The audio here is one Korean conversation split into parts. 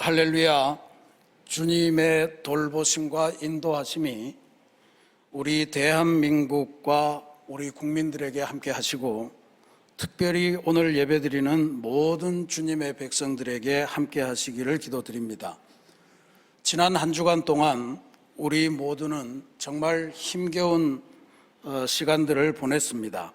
할렐루야. 주님의 돌보심과 인도하심이 우리 대한민국과 우리 국민들에게 함께 하시고, 특별히 오늘 예배드리는 모든 주님의 백성들에게 함께 하시기를 기도드립니다. 지난 한 주간 동안 우리 모두는 정말 힘겨운 시간들을 보냈습니다.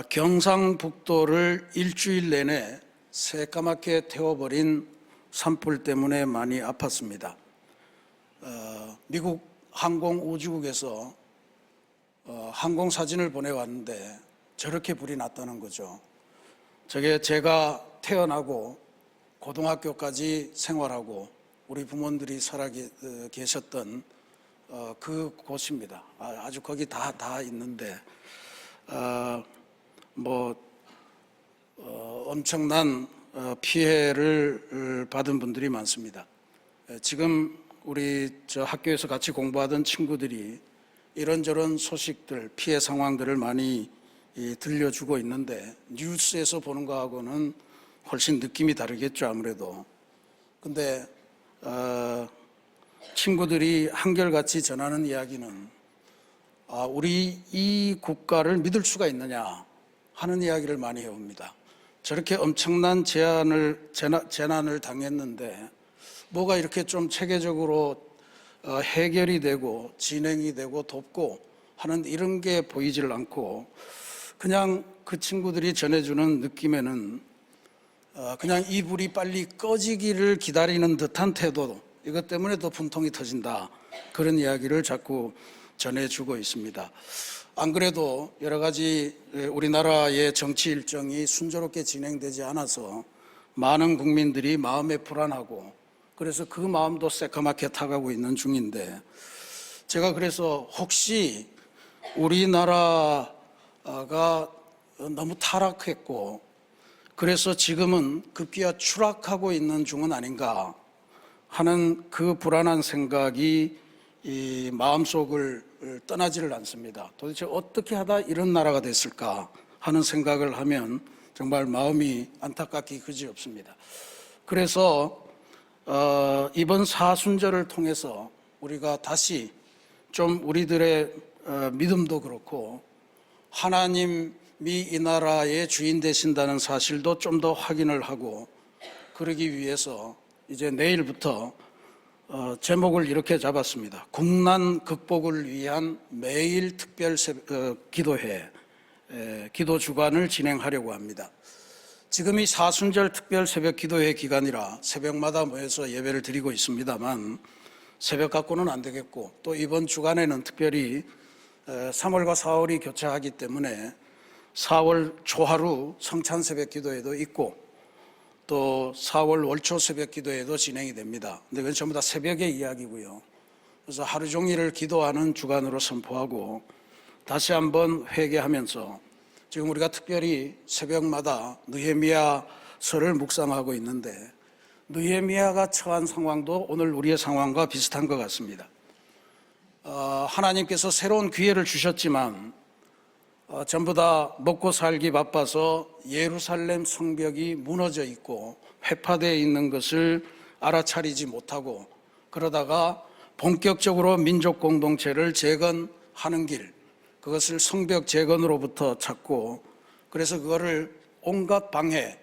경상북도를 일주일 내내 새까맣게 태워버린 산불 때문에 많이 아팠습니다. 미국 항공우주국에서 항공사진을 보내왔는데 저렇게 불이 났다는 거죠. 저게 제가 태어나고 고등학교까지 생활하고 우리 부모님들이 살아 계셨던 그 곳입니다. 아주 거기 다 있는데 엄청난 피해를 받은 분들이 많습니다. 지금 우리 학교에서 같이 공부하던 친구들이 이런저런 소식들, 피해 상황들을 많이 들려주고 있는데, 뉴스에서 보는 거하고는 훨씬 느낌이 다르겠죠, 아무래도. 근데 친구들이 한결같이 전하는 이야기는 우리 이 국가를 믿을 수가 있느냐 하는 이야기를 많이 해옵니다. 저렇게 엄청난 재난을 당했는데 뭐가 이렇게 좀 체계적으로 해결이 되고 진행이 되고 돕고 하는 이런 게 보이질 않고, 그냥 그 친구들이 전해주는 느낌에는 그냥 이 불이 빨리 꺼지기를 기다리는 듯한 태도, 이것 때문에 더 분통이 터진다, 그런 이야기를 자꾸 전해주고 있습니다. 안 그래도 여러 가지 우리나라의 정치 일정이 순조롭게 진행되지 않아서 많은 국민들이 마음에 불안하고, 그래서 그 마음도 새까맣게 타가고 있는 중인데, 제가 그래서 혹시 우리나라가 너무 타락했고 그래서 지금은 급기야 추락하고 있는 중은 아닌가 하는 그 불안한 생각이 이 마음속을 떠나지를 않습니다. 도대체 어떻게 하다 이런 나라가 됐을까 하는 생각을 하면 정말 마음이 안타깝기 그지없습니다. 그래서 이번 사순절을 통해서 우리가 다시 좀 우리들의 믿음도 그렇고 하나님이 이 나라의 주인 되신다는 사실도 좀 더 확인을 하고, 그러기 위해서 이제 내일부터 제목을 이렇게 잡았습니다. 국난 극복을 위한 매일 특별 기도회, 기도 주간을 진행하려고 합니다. 지금이 사순절 특별 새벽 기도회 기간이라 새벽마다 모여서 예배를 드리고 있습니다만, 새벽 갖고는 안 되겠고, 또 이번 주간에는 특별히 3월과 4월이 교차하기 때문에 4월 초하루 성찬 새벽 기도회도 있고, 또 4월 월초 새벽 기도회도 진행이 됩니다. 근데 그건 전부 다 새벽의 이야기고요. 그래서 하루 종일을 기도하는 주간으로 선포하고, 다시 한번 회개하면서 지금 우리가 특별히 새벽마다 느헤미야서를 묵상하고 있는데, 느헤미야가 처한 상황도 오늘 우리의 상황과 비슷한 것 같습니다. 하나님께서 새로운 기회를 주셨지만 전부 다 먹고 살기 바빠서 예루살렘 성벽이 무너져 있고 회파되어 있는 것을 알아차리지 못하고, 그러다가 본격적으로 민족 공동체를 재건하는 길, 그것을 성벽 재건으로부터 찾고, 그래서 그거를 온갖 방해,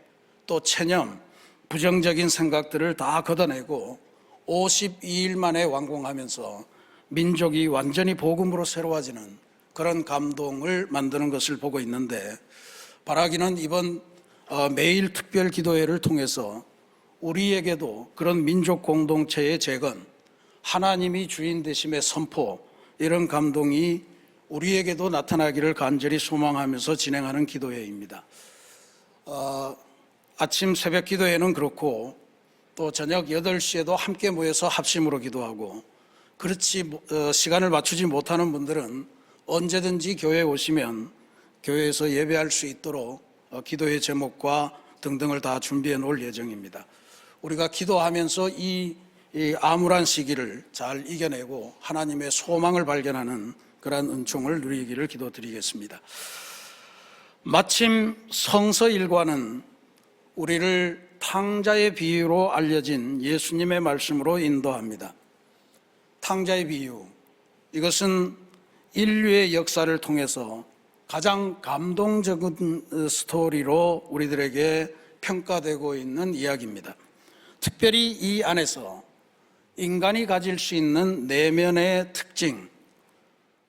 또 체념, 부정적인 생각들을 다 걷어내고 52일 만에 완공하면서 민족이 완전히 복음으로 새로워지는 그런 감동을 만드는 것을 보고 있는데, 바라기는 이번 매일 특별 기도회를 통해서 우리에게도 그런 민족 공동체의 재건, 하나님이 주인 되심의 선포, 이런 감동이 우리에게도 나타나기를 간절히 소망하면서 진행하는 기도회입니다. 아침 새벽 기도회는 그렇고, 또 저녁 8시에도 함께 모여서 합심으로 기도하고, 그렇지 시간을 맞추지 못하는 분들은 언제든지 교회에 오시면 교회에서 예배할 수 있도록 기도의 제목과 등등을 다 준비해 놓을 예정입니다. 우리가 기도하면서 이 암울한 시기를 잘 이겨내고 하나님의 소망을 발견하는 그러한 은총을 누리기를 기도드리겠습니다. 마침 성서 일과는 우리를 탕자의 비유로 알려진 예수님의 말씀으로 인도합니다. 탕자의 비유, 이것은 인류의 역사를 통해서 가장 감동적인 스토리로 우리들에게 평가되고 있는 이야기입니다. 특별히 이 안에서 인간이 가질 수 있는 내면의 특징,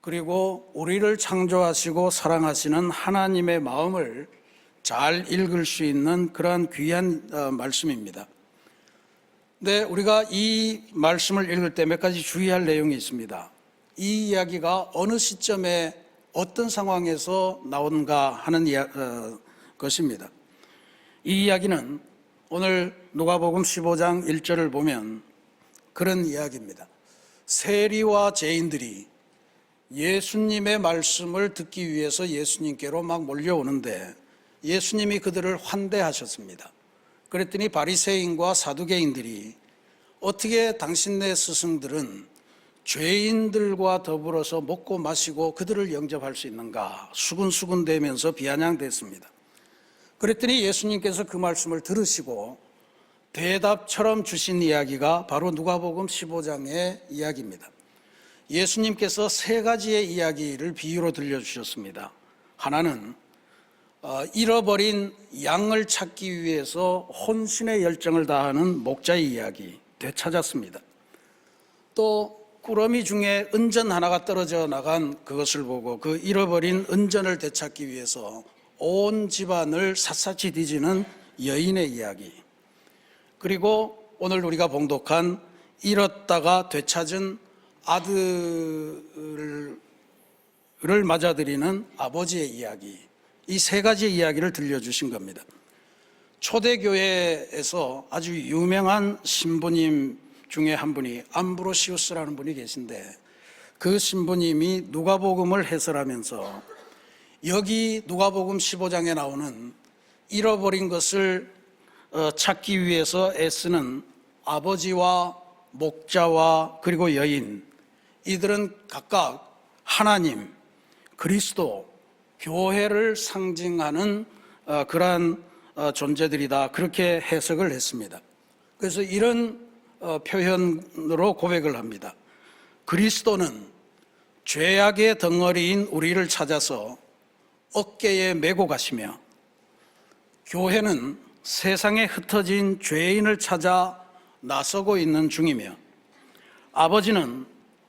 그리고 우리를 창조하시고 사랑하시는 하나님의 마음을 잘 읽을 수 있는 그러한 귀한 말씀입니다. 근데 우리가 이 말씀을 읽을 때 몇 가지 주의할 내용이 있습니다. 이 이야기가 어느 시점에 어떤 상황에서 나온가 하는 것입니다. 이 이야기는 오늘 누가복음 15장 1절을 보면 그런 이야기입니다. 세리와 죄인들이 예수님의 말씀을 듣기 위해서 예수님께로 막 몰려오는데 예수님이 그들을 환대하셨습니다. 그랬더니 바리새인과 사두개인들이 어떻게 당신네 스승들은 죄인들과 더불어서 먹고 마시고 그들을 영접할 수 있는가 수군수군대면서 비아냥댔습니다. 그랬더니 예수님께서 그 말씀을 들으시고 대답처럼 주신 이야기가 바로 누가복음 15장의 이야기입니다. 예수님께서 세 가지의 이야기를 비유로 들려주셨습니다. 하나는 잃어버린 양을 찾기 위해서 혼신의 열정을 다하는 목자의 이야기, 되찾았습니다. 또 꾸러미 중에 은전 하나가 떨어져 나간 그것을 보고 그 잃어버린 은전을 되찾기 위해서 온 집안을 샅샅이 뒤지는 여인의 이야기, 그리고 오늘 우리가 봉독한 잃었다가 되찾은 아들을 맞아들이는 아버지의 이야기, 이 세 가지 이야기를 들려주신 겁니다. 초대교회에서 아주 유명한 신부님 중에 한 분이 암브로시우스라는 분이 계신데 그 신부님이 누가복음을 해설하면서 여기 누가복음 15장에 나오는 잃어버린 것을 찾기 위해서 애쓰는 아버지와 목자와 그리고 여인, 이들은 각각 하나님, 그리스도, 교회를 상징하는 그러한 존재들이다, 그렇게 해석을 했습니다. 그래서 이런 표현으로 고백을 합니다. 그리스도는 죄악의 덩어리인 우리를 찾아서 어깨에 메고 가시며, 교회는 세상에 흩어진 죄인을 찾아 나서고 있는 중이며, 아버지는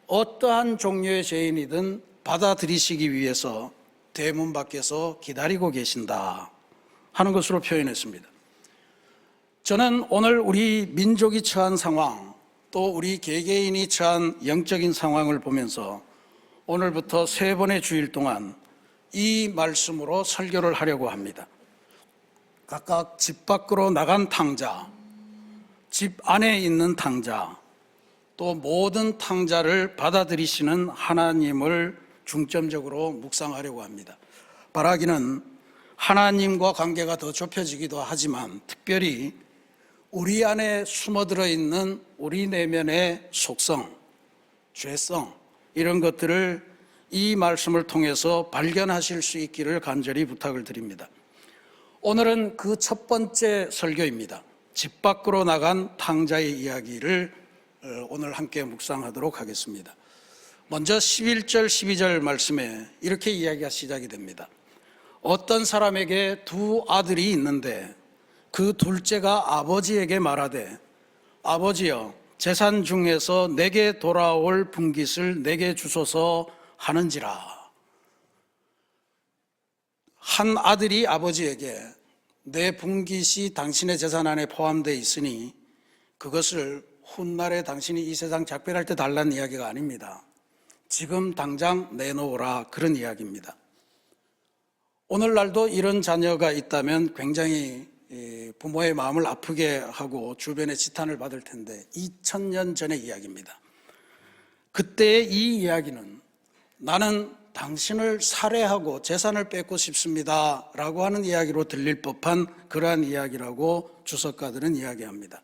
어떠한 종류의 죄인이든 받아들이시기 위해서 대문 밖에서 기다리고 계신다 하는 것으로 표현했습니다. 저는 오늘 우리 민족이 처한 상황, 또 우리 개개인이 처한 영적인 상황을 보면서 오늘부터 3번의 주일 동안 이 말씀으로 설교를 하려고 합니다. 각각 집 밖으로 나간 탕자, 집 안에 있는 탕자, 또 모든 탕자를 받아들이시는 하나님을 중점적으로 묵상하려고 합니다. 바라기는 하나님과 관계가 더 좁혀지기도 하지만 특별히 우리 안에 숨어들어 있는 우리 내면의 속성, 죄성, 이런 것들을 이 말씀을 통해서 발견하실 수 있기를 간절히 부탁을 드립니다. 오늘은 그 첫 번째 설교입니다. 집 밖으로 나간 탕자의 이야기를 오늘 함께 묵상하도록 하겠습니다. 먼저 11절 12절 말씀에 이렇게 이야기가 시작이 됩니다. 어떤 사람에게 2 아들이 있는데 그 둘째가 아버지에게 말하되 아버지여, 재산 중에서 내게 돌아올 분깃을 내게 주소서 하는지라. 한 아들이 아버지에게 내 분깃이 당신의 재산 안에 포함되어 있으니 그것을 훗날에 당신이 이 세상 작별할 때 달라는 이야기가 아닙니다. 지금 당장 내놓으라, 그런 이야기입니다. 오늘날도 이런 자녀가 있다면 굉장히 부모의 마음을 아프게 하고 주변에 지탄을 받을 텐데 2000년 전의 이야기입니다. 그때의 이 이야기는 나는 당신을 살해하고 재산을 뺏고 싶습니다 라고 하는 이야기로 들릴 법한 그러한 이야기라고 주석가들은 이야기합니다.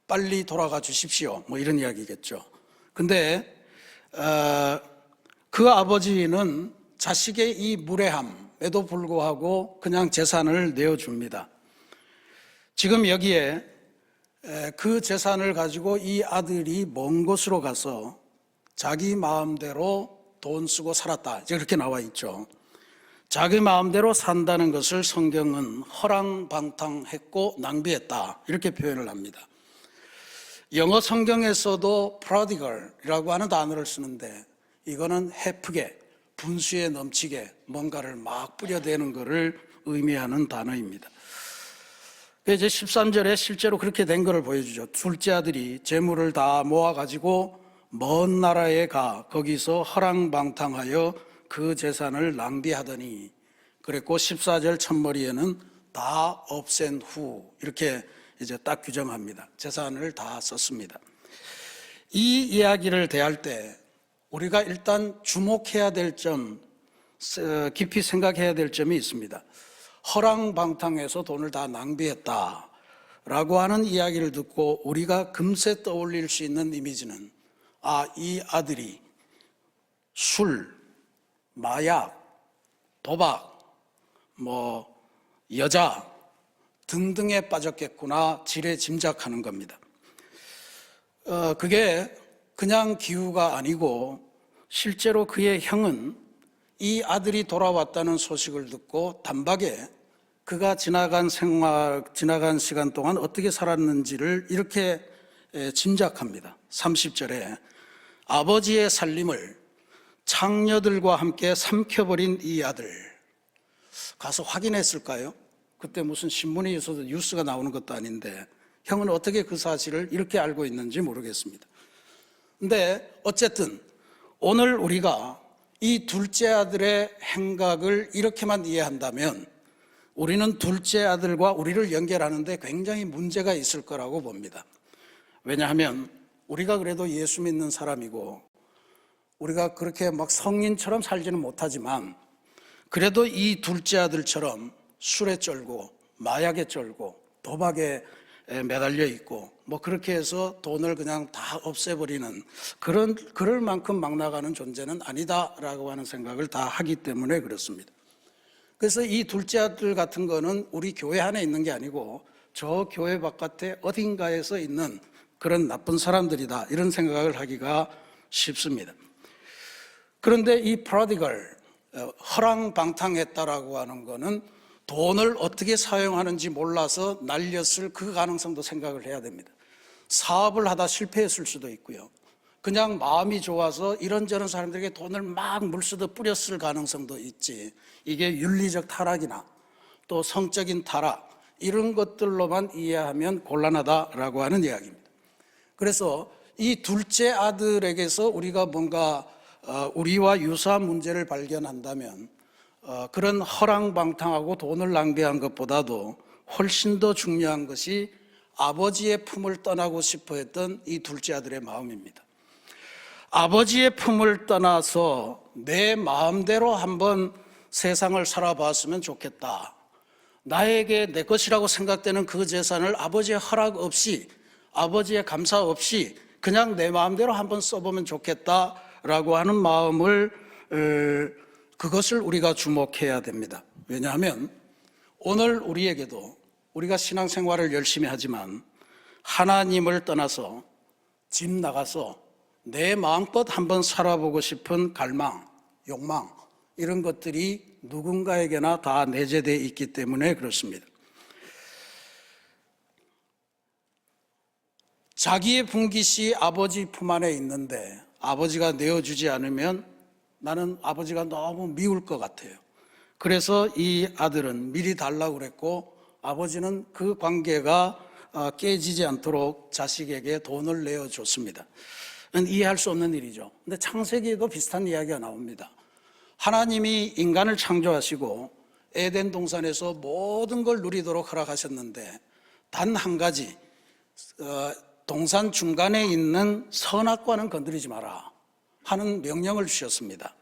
빨리 돌아가 주십시오, 뭐 이런 이야기겠죠. 근데 그 아버지는 자식의 이 무례함에도 불구하고 그냥 재산을 내어줍니다. 지금 여기에 그 재산을 가지고 이 아들이 먼 곳으로 가서 자기 마음대로 돈 쓰고 살았다, 이렇게 나와 있죠. 자기 마음대로 산다는 것을 성경은 허랑방탕했고 낭비했다, 이렇게 표현을 합니다. 영어 성경에서도 prodigal이라고 하는 단어를 쓰는데, 이거는 헤프게, 분수에 넘치게 뭔가를 막 뿌려대는 것을 의미하는 단어입니다. 이제 13절에 실제로 그렇게 된 것을 보여주죠. 둘째 아들이 재물을 다 모아가지고 먼 나라에 가 거기서 허랑방탕하여 그 재산을 낭비하더니, 그랬고 14절 첫머리에는 다 없앤 후, 이렇게 이제 딱 규정합니다. 재산을 다 썼습니다. 이 이야기를 대할 때 우리가 일단 주목해야 될 점, 깊이 생각해야 될 점이 있습니다. 허랑방탕해서 돈을 다 낭비했다라고 하는 이야기를 듣고 우리가 금세 떠올릴 수 있는 이미지는, 이 아들이 술, 마약, 도박, 여자 등등에 빠졌겠구나 지레 짐작하는 겁니다. 그게 그냥 기우가 아니고 실제로 그의 형은 이 아들이 돌아왔다는 소식을 듣고 단박에 그가 지나간 시간 동안 어떻게 살았는지를 이렇게 짐작합니다. 30절에 아버지의 살림을 창녀들과 함께 삼켜버린 이 아들, 가서 확인했을까요? 그때 무슨 신문에 있어서 뉴스가 나오는 것도 아닌데 형은 어떻게 그 사실을 이렇게 알고 있는지 모르겠습니다. 근데 어쨌든 오늘 우리가 이 둘째 아들의 행각을 이렇게만 이해한다면 우리는 둘째 아들과 우리를 연결하는데 굉장히 문제가 있을 거라고 봅니다. 왜냐하면 우리가 그래도 예수 믿는 사람이고 우리가 그렇게 막 성인처럼 살지는 못하지만 그래도 이 둘째 아들처럼 술에 쩔고 마약에 쩔고 도박에 매달려 있고 그렇게 해서 돈을 그냥 다 없애버리는 그럴 만큼 막 나가는 존재는 아니다라고 하는 생각을 다 하기 때문에 그렇습니다. 그래서 이 둘째 아들 같은 거는 우리 교회 안에 있는 게 아니고 저 교회 바깥에 어딘가에서 있는 그런 나쁜 사람들이다, 이런 생각을 하기가 쉽습니다. 그런데 이 프로디걸, 허랑방탕했다라고 하는 거는 돈을 어떻게 사용하는지 몰라서 날렸을 그 가능성도 생각을 해야 됩니다. 사업을 하다 실패했을 수도 있고요. 그냥 마음이 좋아서 이런저런 사람들에게 돈을 막 물쓰듯 뿌렸을 가능성도 있지, 이게 윤리적 타락이나 또 성적인 타락, 이런 것들로만 이해하면 곤란하다라고 하는 이야기입니다. 그래서 이 둘째 아들에게서 우리가 뭔가 우리와 유사한 문제를 발견한다면 그런 허랑방탕하고 돈을 낭비한 것보다도 훨씬 더 중요한 것이 아버지의 품을 떠나고 싶어 했던 이 둘째 아들의 마음입니다. 아버지의 품을 떠나서 내 마음대로 한번 세상을 살아봤으면 좋겠다. 나에게 내 것이라고 생각되는 그 재산을 아버지의 허락 없이, 아버지의 감사 없이 그냥 내 마음대로 한번 써보면 좋겠다라고 하는 마음을, 그것을 우리가 주목해야 됩니다. 왜냐하면 오늘 우리에게도 우리가 신앙생활을 열심히 하지만 하나님을 떠나서 집 나가서 내 마음껏 한번 살아보고 싶은 갈망, 욕망, 이런 것들이 누군가에게나 다 내재되어 있기 때문에 그렇습니다. 자기의 분깃이 아버지 품 안에 있는데 아버지가 내어주지 않으면 나는 아버지가 너무 미울 것 같아요. 그래서 이 아들은 미리 달라고 그랬고 아버지는 그 관계가 깨지지 않도록 자식에게 돈을 내어줬습니다. 이해할 수 없는 일이죠. 근데 창세기에도 비슷한 이야기가 나옵니다. 하나님이 인간을 창조하시고 에덴 동산에서 모든 걸 누리도록 허락하셨는데 단 한 가지, 동산 중간에 있는 선악과는 건드리지 마라 하는 명령을 주셨습니다.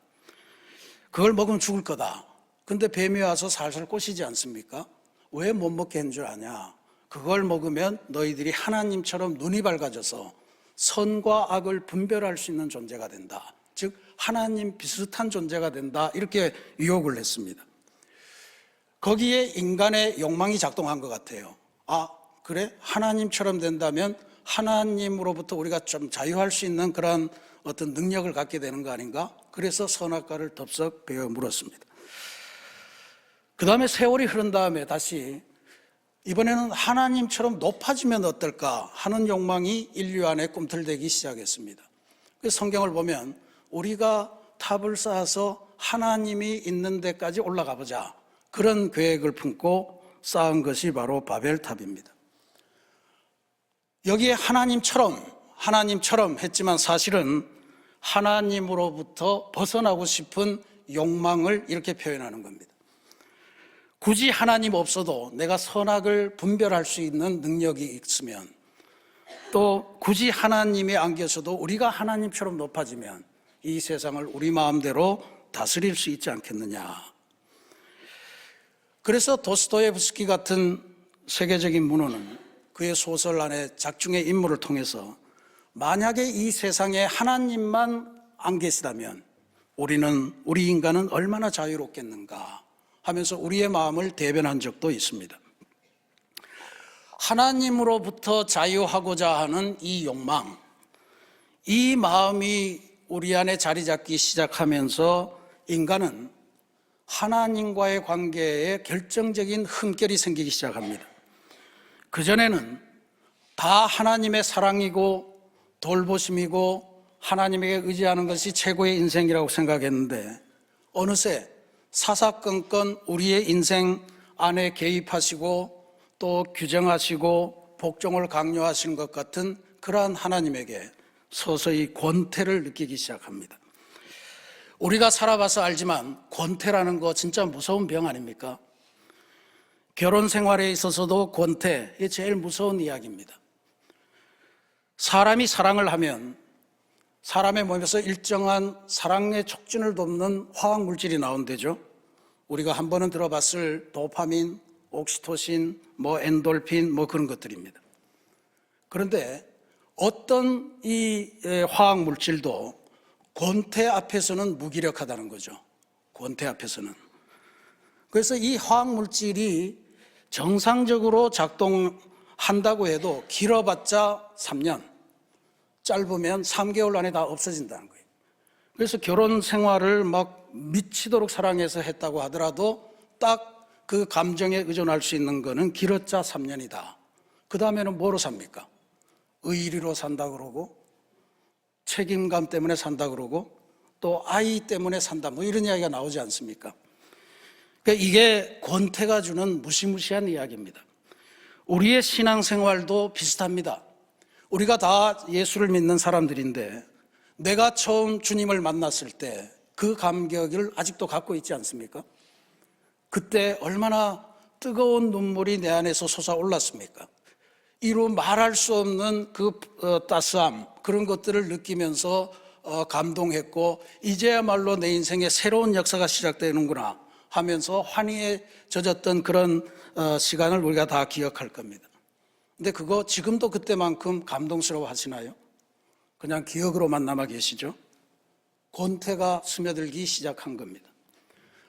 그걸 먹으면 죽을 거다. 근데 뱀이 와서 살살 꼬시지 않습니까? 왜 못 먹게 한 줄 아냐? 그걸 먹으면 너희들이 하나님처럼 눈이 밝아져서 선과 악을 분별할 수 있는 존재가 된다. 즉 하나님 비슷한 존재가 된다, 이렇게 유혹을 했습니다. 거기에 인간의 욕망이 작동한 것 같아요. 그래? 하나님처럼 된다면 하나님으로부터 우리가 좀 자유할 수 있는 그런 어떤 능력을 갖게 되는 거 아닌가? 그래서 선악과를 덥석 베어 물었습니다. 그 다음에 세월이 흐른 다음에 다시 이번에는 하나님처럼 높아지면 어떨까 하는 욕망이 인류 안에 꿈틀대기 시작했습니다. 그래서 성경을 보면 우리가 탑을 쌓아서 하나님이 있는 데까지 올라가 보자, 그런 계획을 품고 쌓은 것이 바로 바벨탑입니다. 여기에 하나님처럼 했지만 사실은 하나님으로부터 벗어나고 싶은 욕망을 이렇게 표현하는 겁니다. 굳이 하나님 없어도 내가 선악을 분별할 수 있는 능력이 있으면, 또 굳이 하나님이 안 계셔도 우리가 하나님처럼 높아지면 이 세상을 우리 마음대로 다스릴 수 있지 않겠느냐. 그래서 도스토예브스키 같은 세계적인 문호는 그의 소설 안에 작중의 인물을 통해서 만약에 이 세상에 하나님만 안 계시다면 우리 인간은 얼마나 자유롭겠는가 하면서 우리의 마음을 대변한 적도 있습니다. 하나님으로부터 자유하고자 하는 이 욕망, 이 마음이 우리 안에 자리 잡기 시작하면서 인간은 하나님과의 관계에 결정적인 흠결이 생기기 시작합니다. 그전에는 다 하나님의 사랑이고 돌보심이고 하나님에게 의지하는 것이 최고의 인생이라고 생각했는데, 어느새 사사건건 우리의 인생 안에 개입하시고 또 규정하시고 복종을 강요하시는 것 같은 그러한 하나님에게 서서히 권태를 느끼기 시작합니다. 우리가 살아봐서 알지만 권태라는 거 진짜 무서운 병 아닙니까? 결혼 생활에 있어서도 권태, 이게 제일 무서운 이야기입니다. 사람이 사랑을 하면 사람의 몸에서 일정한 사랑의 촉진을 돕는 화학물질이 나온대죠. 우리가 한 번은 들어봤을 도파민, 옥시토신, 엔돌핀, 그런 것들입니다. 그런데 어떤 이 화학물질도 권태 앞에서는 무기력하다는 거죠. 권태 앞에서는. 그래서 이 화학물질이 정상적으로 작동한다고 해도 길어봤자 3년, 짧으면 3개월 안에 다 없어진다는 거예요. 그래서 결혼 생활을 막 미치도록 사랑해서 했다고 하더라도 딱 그 감정에 의존할 수 있는 거는 길었자 3년이다. 그 다음에는 뭐로 삽니까? 의리로 산다 그러고, 책임감 때문에 산다 그러고, 또 아이 때문에 산다, 이런 이야기가 나오지 않습니까? 그러니까 이게 권태가 주는 무시무시한 이야기입니다. 우리의 신앙생활도 비슷합니다. 우리가 다 예수를 믿는 사람들인데 내가 처음 주님을 만났을 때 그 감격을 아직도 갖고 있지 않습니까? 그때 얼마나 뜨거운 눈물이 내 안에서 솟아올랐습니까? 이루 말할 수 없는 그 따스함, 그런 것들을 느끼면서 감동했고, 이제야말로 내 인생에 새로운 역사가 시작되는구나 하면서 환희에 젖었던 그런 시간을 우리가 다 기억할 겁니다. 근데 그거 지금도 그때만큼 감동스러워 하시나요? 그냥 기억으로만 남아 계시죠? 권태가 스며들기 시작한 겁니다.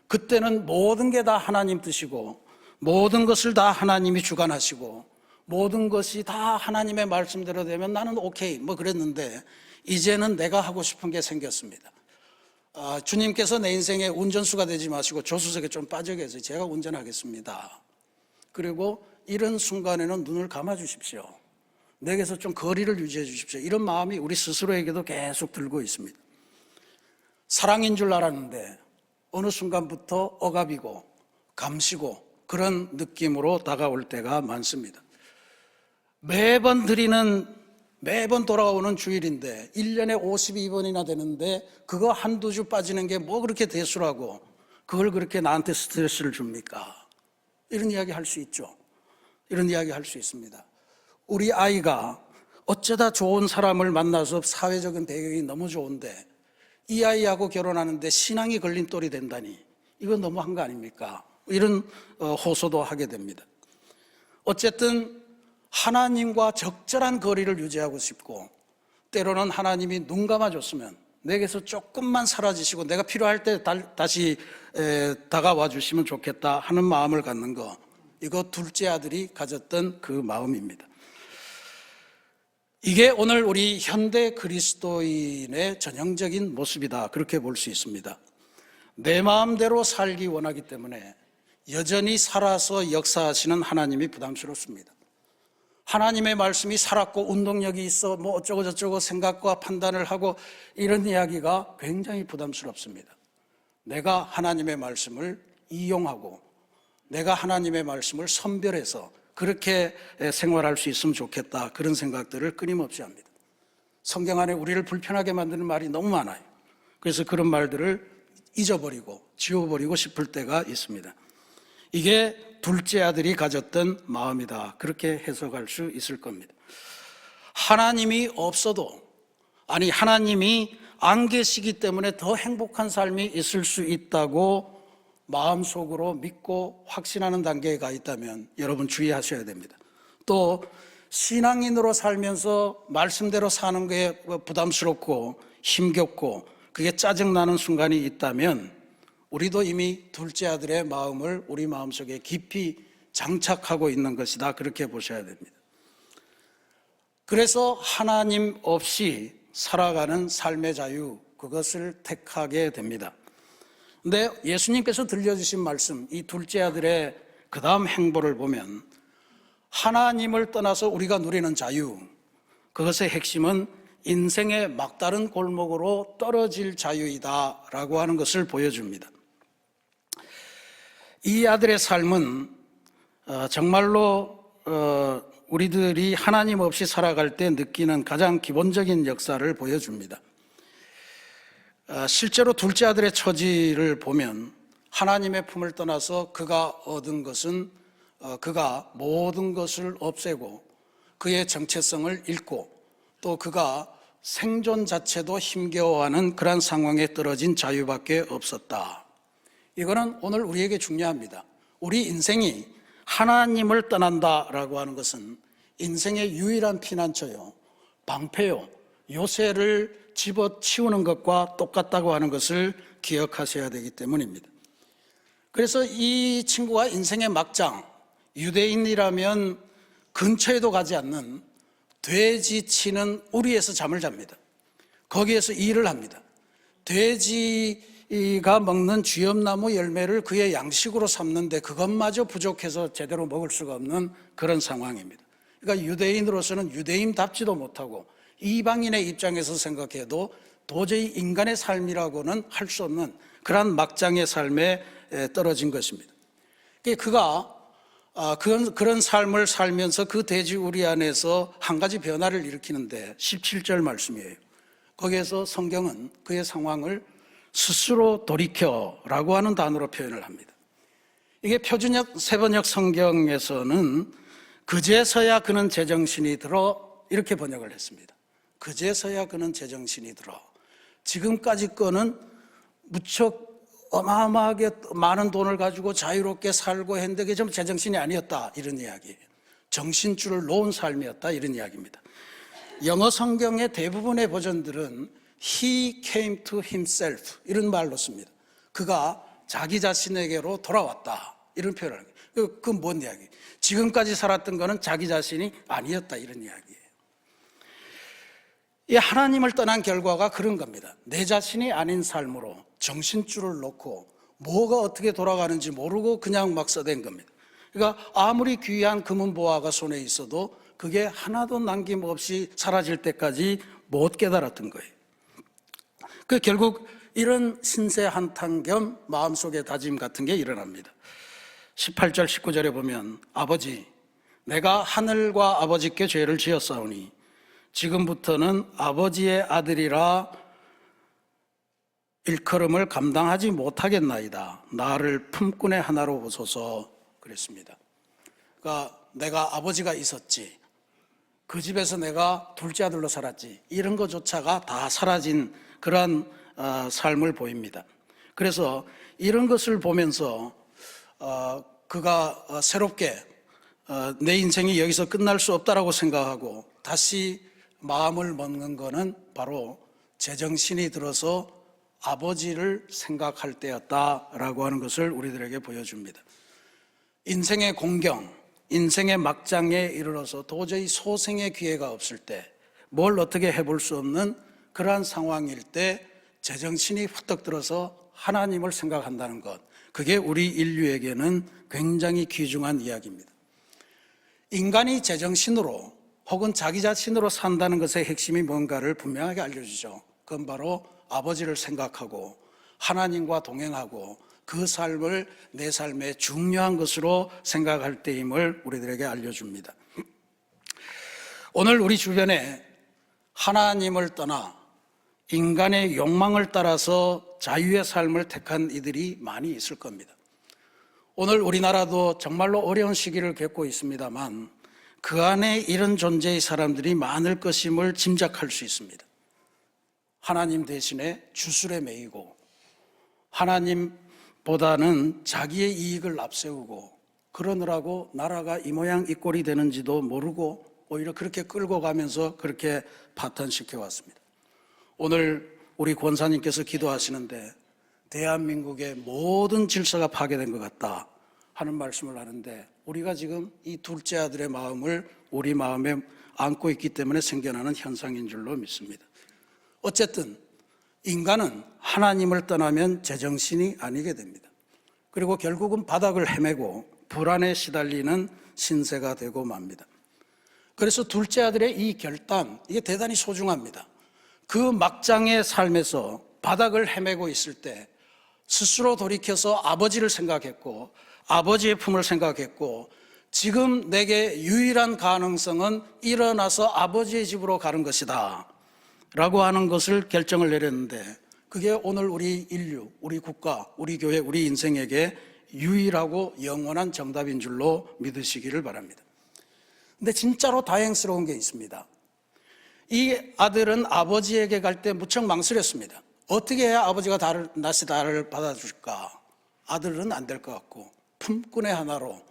그때는 모든 게 다 하나님 뜻이고, 모든 것을 다 하나님이 주관하시고, 모든 것이 다 하나님의 말씀대로 되면 나는 오케이 그랬는데, 이제는 내가 하고 싶은 게 생겼습니다. 주님께서 내 인생의 운전수가 되지 마시고 조수석에 좀 빠져 계세요. 제가 운전하겠습니다. 그리고 이런 순간에는 눈을 감아 주십시오. 내게서 좀 거리를 유지해 주십시오. 이런 마음이 우리 스스로에게도 계속 들고 있습니다. 사랑인 줄 알았는데 어느 순간부터 억압이고 감시고 그런 느낌으로 다가올 때가 많습니다. 매번 돌아오는 주일인데 1년에 52번이나 되는데 그거 한두 주 빠지는 게 그렇게 대수라고 그걸 그렇게 나한테 스트레스를 줍니까? 이런 이야기 할 수 있죠. 이런 이야기 할 수 있습니다. 우리 아이가 어쩌다 좋은 사람을 만나서 사회적인 배경이 너무 좋은데 이 아이하고 결혼하는데 신앙이 걸림돌이 된다니, 이건 너무한 거 아닙니까? 이런 호소도 하게 됩니다. 어쨌든 하나님과 적절한 거리를 유지하고 싶고, 때로는 하나님이 눈 감아줬으면 내게서 조금만 사라지시고 내가 필요할 때 다시 다가와 주시면 좋겠다 하는 마음을 갖는 거, 이거 둘째 아들이 가졌던 그 마음입니다. 이게 오늘 우리 현대 그리스도인의 전형적인 모습이다, 그렇게 볼 수 있습니다. 내 마음대로 살기 원하기 때문에 여전히 살아서 역사하시는 하나님이 부담스럽습니다. 하나님의 말씀이 살았고 운동력이 있어 뭐 어쩌고 저쩌고 생각과 판단을 하고 이런 이야기가 굉장히 부담스럽습니다. 내가 하나님의 말씀을 이용하고 내가 하나님의 말씀을 선별해서 그렇게 생활할 수 있으면 좋겠다, 그런 생각들을 끊임없이 합니다. 성경 안에 우리를 불편하게 만드는 말이 너무 많아요. 그래서 그런 말들을 잊어버리고 지워버리고 싶을 때가 있습니다. 이게 둘째 아들이 가졌던 마음이다, 그렇게 해석할 수 있을 겁니다. 하나님이 없어도, 아니 하나님이 안 계시기 때문에 더 행복한 삶이 있을 수 있다고 마음속으로 믿고 확신하는 단계에 가 있다면 여러분 주의하셔야 됩니다. 또 신앙인으로 살면서 말씀대로 사는 게 부담스럽고 힘겹고 그게 짜증나는 순간이 있다면 우리도 이미 둘째 아들의 마음을 우리 마음속에 깊이 장착하고 있는 것이다, 그렇게 보셔야 됩니다. 그래서 하나님 없이 살아가는 삶의 자유, 그것을 택하게 됩니다. 근데 예수님께서 들려주신 말씀, 이 둘째 아들의 그 다음 행보를 보면 하나님을 떠나서 우리가 누리는 자유, 그것의 핵심은 인생의 막다른 골목으로 떨어질 자유이다라고 하는 것을 보여줍니다. 이 아들의 삶은 정말로 우리들이 하나님 없이 살아갈 때 느끼는 가장 기본적인 역사를 보여줍니다. 실제로 둘째 아들의 처지를 보면 하나님의 품을 떠나서 그가 얻은 것은 그가 모든 것을 없애고 그의 정체성을 잃고 또 그가 생존 자체도 힘겨워하는 그런 상황에 떨어진 자유밖에 없었다. 이거는 오늘 우리에게 중요합니다. 우리 인생이 하나님을 떠난다라고 하는 것은 인생의 유일한 피난처요, 방패요, 요새를 집어치우는 것과 똑같다고 하는 것을 기억하셔야 되기 때문입니다. 그래서 이 친구가 인생의 막장, 유대인이라면 근처에도 가지 않는 돼지 치는 우리에서 잠을 잡니다. 거기에서 일을 합니다. 돼지가 먹는 쥐엄나무 열매를 그의 양식으로 삼는데 그것마저 부족해서 제대로 먹을 수가 없는 그런 상황입니다. 그러니까 유대인으로서는 유대인답지도 못하고 이방인의 입장에서 생각해도 도저히 인간의 삶이라고는 할 수 없는 그런 막장의 삶에 떨어진 것입니다. 그가 그런 삶을 살면서 그 돼지우리 안에서 한 가지 변화를 일으키는데 17절 말씀이에요. 거기에서 성경은 그의 상황을 스스로 돌이켜라고 하는 단어로 표현을 합니다. 이게 표준역 세번역 성경에서는 그제서야 그는 제정신이 들어, 이렇게 번역을 했습니다. 그제서야 그는 제정신이 들어. 지금까지 거는 무척 어마어마하게 많은 돈을 가지고 자유롭게 살고 했는데 그게 좀 제정신이 아니었다, 이런 이야기예요. 정신줄을 놓은 삶이었다, 이런 이야기입니다. 영어 성경의 대부분의 버전들은 He came to himself, 이런 말로 씁니다. 그가 자기 자신에게로 돌아왔다, 이런 표현을 합니다. 그건 뭔 이야기예요? 지금까지 살았던 거는 자기 자신이 아니었다, 이런 이야기예요. 이 하나님을 떠난 결과가 그런 겁니다. 내 자신이 아닌 삶으로 정신줄을 놓고 뭐가 어떻게 돌아가는지 모르고 그냥 막 써댄 겁니다. 그러니까 아무리 귀한 금은보화가 손에 있어도 그게 하나도 남김없이 사라질 때까지 못 깨달았던 거예요. 결국 이런 신세 한탄 겸 마음속의 다짐 같은 게 일어납니다. 18절 19절에 보면 아버지, 내가 하늘과 아버지께 죄를 지었사오니 지금부터는 아버지의 아들이라 일컬음을 감당하지 못하겠나이다. 나를 품꾼의 하나로 보소서, 그랬습니다. 그러니까 내가 아버지가 있었지, 그 집에서 내가 둘째 아들로 살았지, 이런 것조차가 다 사라진 그러한 삶을 보입니다. 그래서 이런 것을 보면서 그가 새롭게 내 인생이 여기서 끝날 수 없다라고 생각하고 다시 마음을 먹는 것은 바로 제정신이 들어서 아버지를 생각할 때였다라고 하는 것을 우리들에게 보여줍니다. 인생의 공경, 인생의 막장에 이르러서 도저히 소생의 기회가 없을 때, 뭘 어떻게 해볼 수 없는 그러한 상황일 때 제정신이 후딱 들어서 하나님을 생각한다는 것, 그게 우리 인류에게는 굉장히 귀중한 이야기입니다. 인간이 제정신으로 혹은 자기 자신으로 산다는 것의 핵심이 뭔가를 분명하게 알려주죠. 그건 바로 아버지를 생각하고 하나님과 동행하고 그 삶을 내 삶의 중요한 것으로 생각할 때임을 우리들에게 알려줍니다. 오늘 우리 주변에 하나님을 떠나 인간의 욕망을 따라서 자유의 삶을 택한 이들이 많이 있을 겁니다. 오늘 우리나라도 정말로 어려운 시기를 겪고 있습니다만 그 안에 이런 존재의 사람들이 많을 것임을 짐작할 수 있습니다. 하나님 대신에 주술에 매이고 하나님보다는 자기의 이익을 앞세우고 그러느라고 나라가 이 모양 이 꼴이 되는지도 모르고 오히려 그렇게 끌고 가면서 그렇게 파탄시켜 왔습니다. 오늘 우리 권사님께서 기도하시는데 대한민국의 모든 질서가 파괴된 것 같다 하는 말씀을 하는데 우리가 지금 이 둘째 아들의 마음을 우리 마음에 안고 있기 때문에 생겨나는 현상인 줄로 믿습니다. 어쨌든 인간은 하나님을 떠나면 제정신이 아니게 됩니다. 그리고 결국은 바닥을 헤매고 불안에 시달리는 신세가 되고 맙니다. 그래서 둘째 아들의 이 결단, 이게 대단히 소중합니다. 그 막장의 삶에서 바닥을 헤매고 있을 때 스스로 돌이켜서 아버지를 생각했고 아버지의 품을 생각했고 지금 내게 유일한 가능성은 일어나서 아버지의 집으로 가는 것이다 라고 하는 것을 결정을 내렸는데 그게 오늘 우리 인류, 우리 국가, 우리 교회, 우리 인생에게 유일하고 영원한 정답인 줄로 믿으시기를 바랍니다. 근데 진짜로 다행스러운 게 있습니다. 이 아들은 아버지에게 갈 때 무척 망설였습니다. 어떻게 해야 아버지가 다시 나를 받아줄까? 아들은 안 될 것 같고 품꾼의 하나로,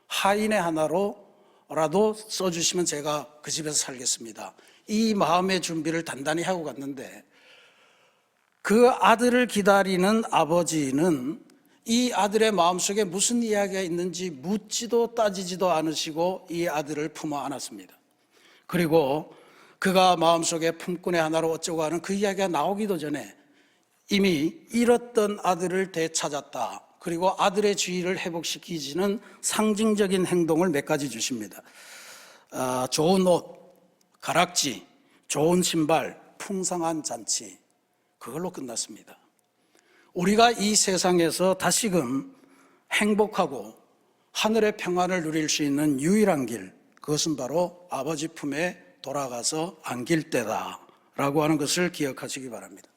하인의 하나로라도 써주시면 제가 그 집에서 살겠습니다. 이 마음의 준비를 단단히 하고 갔는데 그 아들을 기다리는 아버지는 이 아들의 마음속에 무슨 이야기가 있는지 묻지도 따지지도 않으시고 이 아들을 품어 안았습니다. 그리고 그가 마음속에 품꾼의 하나로 어쩌고 하는 그 이야기가 나오기도 전에 이미 잃었던 아들을 되찾았다. 그리고 아들의 지위를 회복시키지는 상징적인 행동을 몇 가지 주십니다. 좋은 옷, 가락지, 좋은 신발, 풍성한 잔치, 그걸로 끝났습니다. 우리가 이 세상에서 다시금 행복하고 하늘의 평안을 누릴 수 있는 유일한 길, 그것은 바로 아버지 품에 돌아가서 안길 때다라고 하는 것을 기억하시기 바랍니다.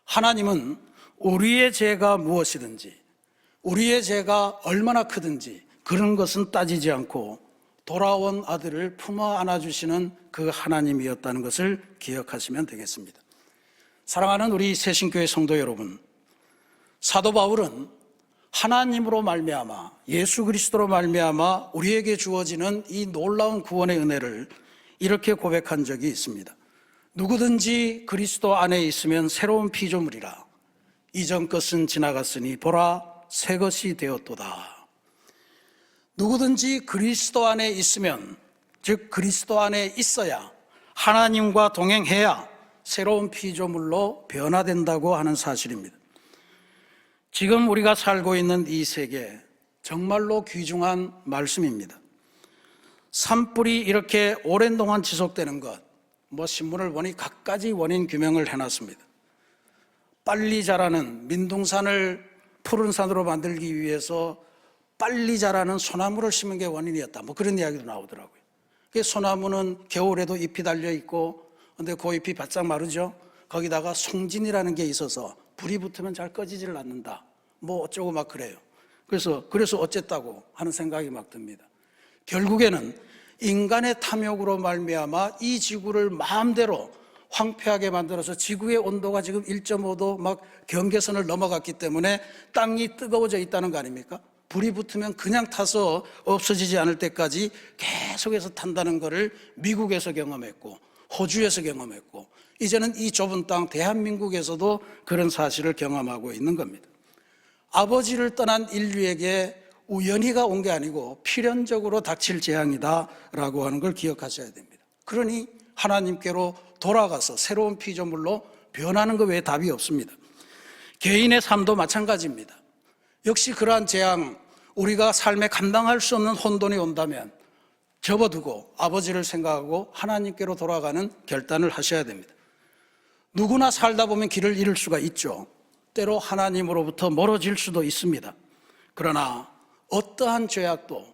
하나님은 우리의 죄가 무엇이든지 우리의 죄가 얼마나 크든지 그런 것은 따지지 않고 돌아온 아들을 품어 안아주시는 그 하나님이었다는 것을 기억하시면 되겠습니다. 사랑하는 우리 새신교회 성도 여러분, 사도 바울은 하나님으로 말미암아 예수 그리스도로 말미암아 우리에게 주어지는 이 놀라운 구원의 은혜를 이렇게 고백한 적이 있습니다. 누구든지 그리스도 안에 있으면 새로운 피조물이라 이전 것은 지나갔으니 보라 새 것이 되었도다. 누구든지 그리스도 안에 있으면, 즉 그리스도 안에 있어야 하나님과 동행해야 새로운 피조물로 변화된다고 하는 사실입니다. 지금 우리가 살고 있는 이 세계 정말로 귀중한 말씀입니다. 산불이 이렇게 오랜 동안 지속되는 것, 신문을 보니 갖가지 원인 규명을 해놨습니다. 빨리 자라는 민둥산을 푸른 산으로 만들기 위해서 빨리 자라는 소나무를 심은 게 원인이었다. 그런 이야기도 나오더라고요. 소나무는 겨울에도 잎이 달려 있고, 근데 그 잎이 바짝 마르죠. 거기다가 송진이라는 게 있어서 불이 붙으면 잘 꺼지지를 않는다. 어쩌고 막 그래요. 그래서 어쨌다고 하는 생각이 막 듭니다. 결국에는 인간의 탐욕으로 말미암아 이 지구를 마음대로 황폐하게 만들어서 지구의 온도가 지금 1.5도 막 경계선을 넘어갔기 때문에 땅이 뜨거워져 있다는 거 아닙니까? 불이 붙으면 그냥 타서 없어지지 않을 때까지 계속해서 탄다는 것을 미국에서 경험했고 호주에서 경험했고 이제는 이 좁은 땅 대한민국에서도 그런 사실을 경험하고 있는 겁니다. 아버지를 떠난 인류에게 우연히가 온 게 아니고 필연적으로 닥칠 재앙이다라고 하는 걸 기억하셔야 됩니다. 그러니 하나님께로 돌아가서 새로운 피조물로 변하는 것 외에 답이 없습니다. 개인의 삶도 마찬가지입니다. 역시 그러한 재앙, 우리가 삶에 감당할 수 없는 혼돈이 온다면 접어두고 아버지를 생각하고 하나님께로 돌아가는 결단을 하셔야 됩니다. 누구나 살다 보면 길을 잃을 수가 있죠. 때로 하나님으로부터 멀어질 수도 있습니다. 그러나 어떠한 죄악도,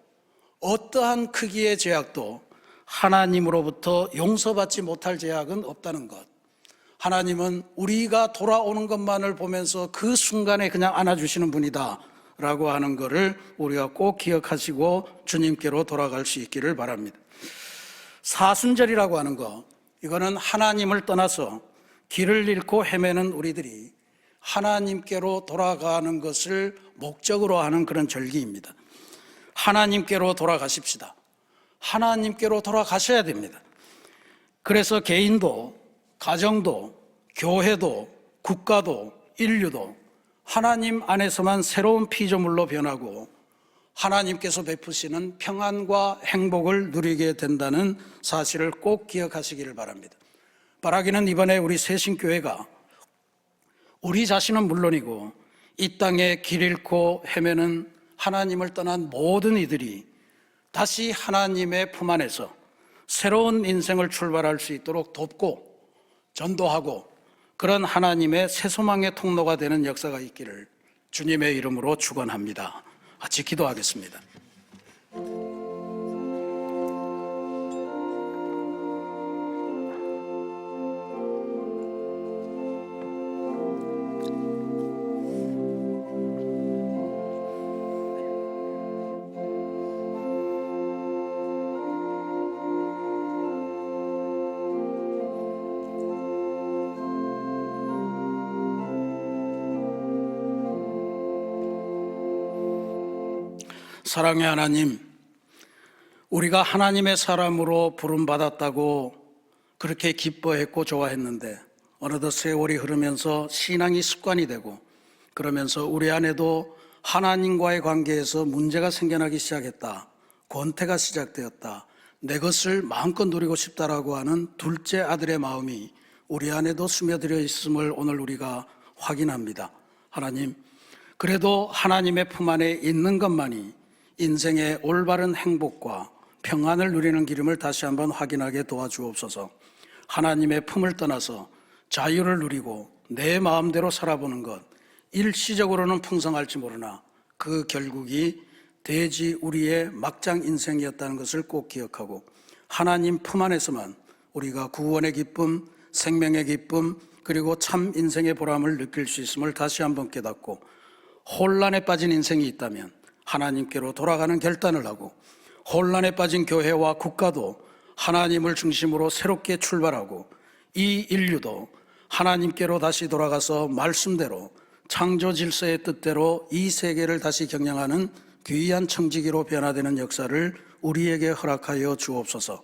어떠한 크기의 죄악도 하나님으로부터 용서받지 못할 죄악은 없다는 것. 하나님은 우리가 돌아오는 것만을 보면서 그 순간에 그냥 안아주시는 분이다 라고 하는 것을 우리가 꼭 기억하시고 주님께로 돌아갈 수 있기를 바랍니다. 사순절이라고 하는 것, 이거는 하나님을 떠나서 길을 잃고 헤매는 우리들이 하나님께로 돌아가는 것을 목적으로 하는 그런 절기입니다. 하나님께로 돌아가십시다. 하나님께로 돌아가셔야 됩니다. 그래서 개인도, 가정도, 교회도, 국가도, 인류도 하나님 안에서만 새로운 피조물로 변하고 하나님께서 베푸시는 평안과 행복을 누리게 된다는 사실을 꼭 기억하시기를 바랍니다. 바라기는 이번에 우리 새신교회가 우리 자신은 물론이고 이 땅에 길 잃고 헤매는 하나님을 떠난 모든 이들이 다시 하나님의 품 안에서 새로운 인생을 출발할 수 있도록 돕고 전도하고 그런 하나님의 새 소망의 통로가 되는 역사가 있기를 주님의 이름으로 축원합니다. 같이 기도하겠습니다. 사랑의 하나님, 우리가 하나님의 사람으로 부름받았다고 그렇게 기뻐했고 좋아했는데 어느덧 세월이 흐르면서 신앙이 습관이 되고 그러면서 우리 안에도 하나님과의 관계에서 문제가 생겨나기 시작했다. 권태가 시작되었다. 내 것을 마음껏 누리고 싶다라고 하는 둘째 아들의 마음이 우리 안에도 스며들어 있음을 오늘 우리가 확인합니다. 하나님, 그래도 하나님의 품 안에 있는 것만이 인생의 올바른 행복과 평안을 누리는 기름을 다시 한번 확인하게 도와주옵소서. 하나님의 품을 떠나서 자유를 누리고 내 마음대로 살아보는 것, 일시적으로는 풍성할지 모르나 그 결국이 대지 우리의 막장 인생이었다는 것을 꼭 기억하고 하나님 품 안에서만 우리가 구원의 기쁨, 생명의 기쁨, 그리고 참 인생의 보람을 느낄 수 있음을 다시 한번 깨닫고 혼란에 빠진 인생이 있다면 하나님께로 돌아가는 결단을 하고 혼란에 빠진 교회와 국가도 하나님을 중심으로 새롭게 출발하고 이 인류도 하나님께로 다시 돌아가서 말씀대로 창조 질서의 뜻대로 이 세계를 다시 경영하는 귀한 청지기로 변화되는 역사를 우리에게 허락하여 주옵소서.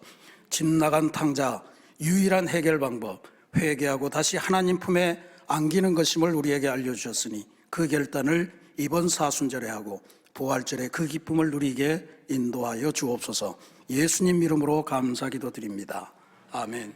집 나간 탕자 유일한 해결 방법, 회개하고 다시 하나님 품에 안기는 것임을 우리에게 알려주셨으니 그 결단을 이번 사순절에 하고 부활절에 그 기쁨을 누리게 인도하여 주옵소서. 예수님 이름으로 감사 기도드립니다. 아멘.